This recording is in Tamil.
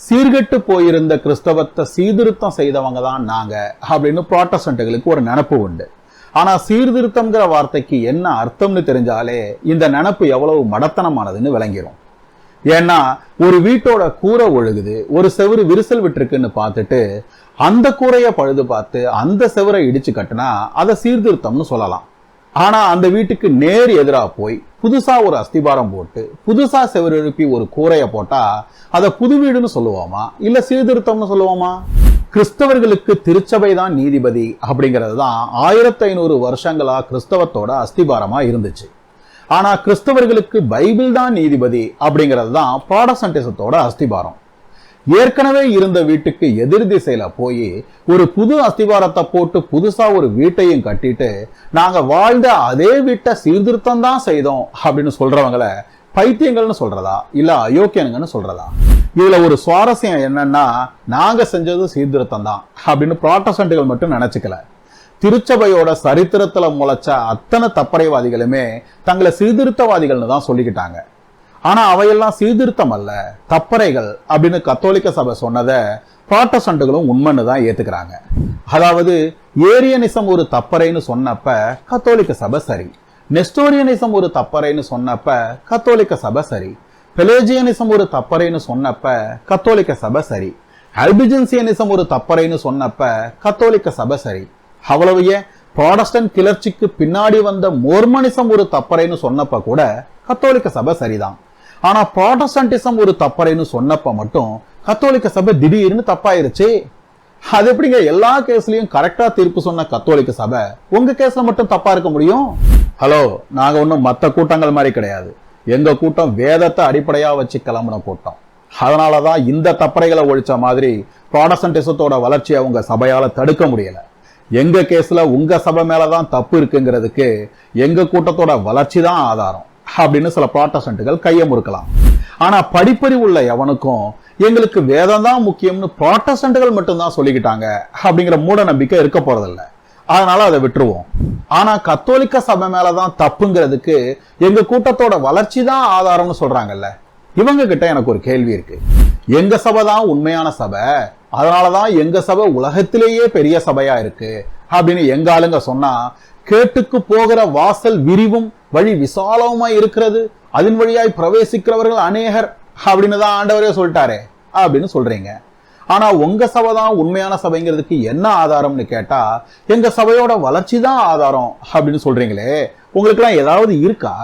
சீர்கெட்டு போயிருந்த கிறிஸ்தவத்தை சீர்திருத்தம் செய்தவங்க தான் நாங்க அப்படின்னு புராட்டஸ்டன்ட்களுக்கு ஒரு நினப்பு உண்டு. ஆனா சீர்திருத்தம்ங்கிற வார்த்தைக்கு என்ன அர்த்தம்னு தெரிஞ்சாலே இந்த நினப்பு எவ்வளவு மடத்தனமானதுன்னு விளங்கிரும். ஏன்னா ஒரு வீட்டோட கூரை ஒழுகுது, ஒரு செவுரு விரிசல் விட்டுருக்குன்னு பார்த்துட்டு அந்த கூரையை பழுது பார்த்து அந்த செவரை இடிச்சு கட்டினா அதை சீர்திருத்தம்னு சொல்லலாம். ஆனா அந்த வீட்டுக்கு நேர் எதிராக போய் புதுசா ஒரு அஸ்திபாரம் போட்டு புதுசா செவரு எழுப்பி ஒரு கூரையை போட்டா அதை புது வீடுன்னு சொல்லுவோமா இல்ல சீர்திருத்தம்னு சொல்லுவோமா? கிறிஸ்தவர்களுக்கு திருச்சபை தான் நீதிபதி அப்படிங்கிறது தான் 1500 வருஷங்களா கிறிஸ்தவத்தோட அஸ்திபாரமா இருந்துச்சு. ஆனா கிறிஸ்தவர்களுக்கு பைபிள் தான் நீதிபதி அப்படிங்கிறது தான் புராட்டஸ்டன்டிசத்தோட அஸ்திபாரம். ஏற்கனவே இருந்த வீட்டுக்கு எதிர் திசையில போய் ஒரு புது அஸ்திபாரத்தை போட்டு புதுசா ஒரு வீட்டையும் கட்டிட்டு நாங்க வாழ்ந்த அதே வீட்டை சீர்திருத்தம் தான் செய்தோம் அப்படின்னு சொல்றவங்களை பைத்தியங்கள்னு சொல்றதா இல்ல அயோக்கியனுங்கன்னு சொல்றதா? இதுல ஒரு சுவாரஸ்யம் என்னன்னா, நாங்க செஞ்சது சீர்திருத்தம் தான் அப்படின்னு புராட்டஸ்டன்ட்கள் மட்டும் நினைச்சுக்கல. திருச்சபையோட சரித்திரத்துல முளைச்ச அத்தனை தப்பறைவாதிகளுமே தங்களை சீர்திருத்தவாதிகள்னு தான் சொல்லிக்கிட்டாங்க. ஆனா அவையெல்லாம் சீர்திருத்தம் அல்ல, தப்பறைகள் அப்படின்னு கத்தோலிக்க சபை சொன்னதை புராட்டஸ்டன்ட்களும் உண்மைன்னு தான் ஏத்துக்கிறாங்க. அதாவது ஏரியனிசம் ஒரு தப்பறைன்னு சொன்னப்ப கத்தோலிக்க சபை சரி, நெஸ்டோரியனிசம் ஒரு தப்பறைன்னு சொன்னப்ப கத்தோலிக்க சபை சரி, பெலேஜியனிசம் ஒரு தப்பறைன்னு சொன்னப்ப கத்தோலிக்க சபை சரி, அல்பிஜென்சியனிசம் ஒரு தப்பறைன்னு சொன்னப்ப கத்தோலிக்க சபை சரி. அவ்வளவு ஏன் புராட்டஸ்டன்ட் கிளர்ச்சிக்கு பின்னாடி வந்த மோர்மனிசம் ஒரு தப்பறைன்னு சொன்னப்ப கூட கத்தோலிக்க சபை சரிதான். ஆனா புராட்டஸ்டன்டிசம் ஒரு தப்பறைன்னு சொன்னப்ப மட்டும் கத்தோலிக்க சபை திடீர்னு தப்பாயிருச்சு. அது எப்படிங்க எல்லா கேஸ்லயும் கரெக்டா தீர்ப்பு சொன்ன கத்தோலிக்க சபை உங்க கேஸ்ல மட்டும் தப்பா இருக்க முடியும்? ஹலோ, நாங்க ஒன்னும் மத்த கூட்டங்கள் மாதிரி கிடையாது. எங்க கூட்டம் வேதத்தை அடிப்படையா வச்சு கிளம்புன கூட்டம். அதனாலதான் இந்த தப்பறைகளை ஒழிச்ச மாதிரி புராட்டஸ்டன்டிசத்தோட வளர்ச்சியை உங்க சபையால தடுக்க முடியல. எங்க கேஸ்ல உங்க சபை மேலதான் தப்பு இருக்குங்கிறதுக்கு எங்க கூட்டத்தோட வளர்ச்சி தான் ஆதாரம் அப்படின்னு சில புராட்டஸ்டன்ட்கள் கையை முறுக்கலாம். ஆனா படிப்பறிவு உள்ள எவனுக்கும் எங்களுக்கு வேதம் தான் முக்கியம்னு புராட்டஸ்டன்ட்கள் மட்டும்தான் சொல்லிக்கிட்டாங்க அப்படிங்கிற மூட நம்பிக்கை இருக்க போறதில்ல. அதனால அதை விட்டுருவோம். ஆனா கத்தோலிக்க சபை மேலதான் தப்புங்கிறதுக்கு எங்க கூட்டத்தோட வளர்ச்சி தான் ஆதாரம்னு சொல்றாங்கல்ல, இவங்க கிட்ட எனக்கு ஒரு கேள்வி இருக்கு. எங்க சபை தான் உண்மையான சபை, அதனாலதான் எங்க சபை உலகத்திலேயே பெரிய சபையா இருக்கு அப்படின்னு எங்க ஆளுங்க சொன்னா, கேட்டுக்கு போகிற வாசல் விரிவும் வழி விசாலமா இருக்கிறது, அதன் வழியாய் பிரவேசிக்கிறவர்கள் அநேகர் அப்படின்னு தான் ஆண்டவரே சொல்லிட்டாரே அப்படின்னு சொல்றீங்க. ஆனா உங்க சபை தான் உண்மையான சபைங்கிறதுக்கு என்ன ஆதாரம்னு கேட்டா எங்க சபையோட வளர்ச்சி தான் ஆதாரம் அப்படின்னு சொல்றீங்களே, உங்களுக்கு எல்லாம் ஏதாவது இருக்கா?